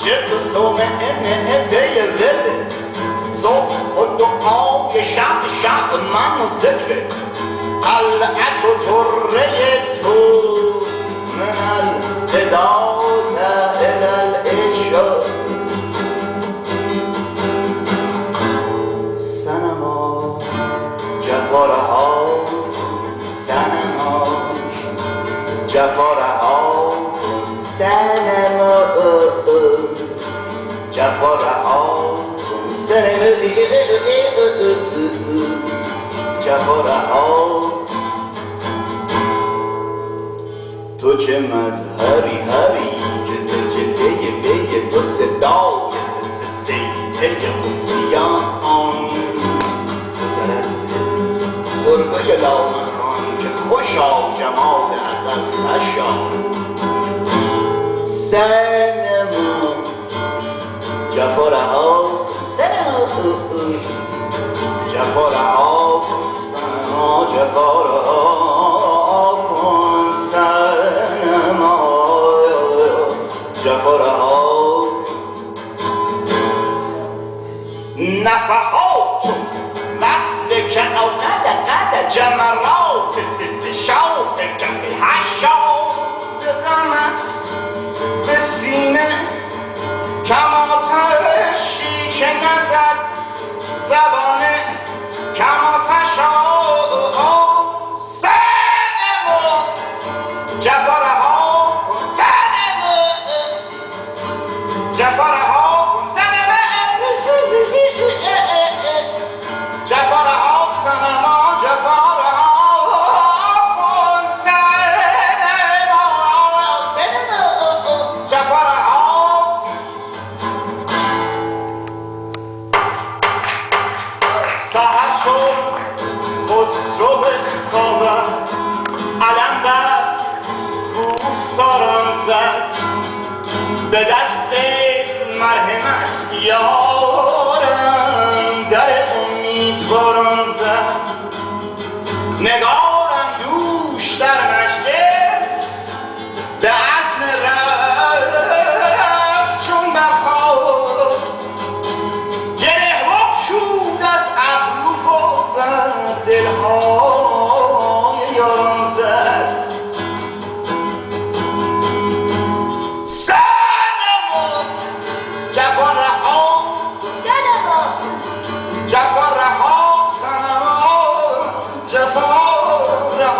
عاشق صومعه بیوله صبح و دعای شب من و ذکر قلعت و طره تو من الهدات الى العشق سنما جفارها سنما جفارها سنما جفارها جفارها تو چه مظهری هری که زلجله بی تو صدا سیحه قدسیان آن گذرد سربه لامکان که خوشا جمال ازل خشا سنما جفارها سنما جفارها سنما جفارها سنما جفارها نفحات مثل که قد جمرات شوق کفی حشاز قمت به سینه کماتشی که نزد زبانه کماتشا سنمو جفارها سنمو جفارها سنمو جفارها سنما جفارها سنما جفارها سحر شد خسرو به خوابم علم بر کوهساران زد به دست مرحمت یارم در امیدواران زد نگارم دوش در مجلس به عزم رقص چون برخاست گره بگشود از ابرو و بر دلهای یاران زد سنما جفارها سنما جفارها سنما جفارها سنما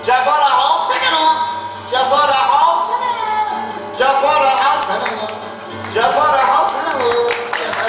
جفارها سنما جفارها سنما جفارها سنما جفارها سنما جفارها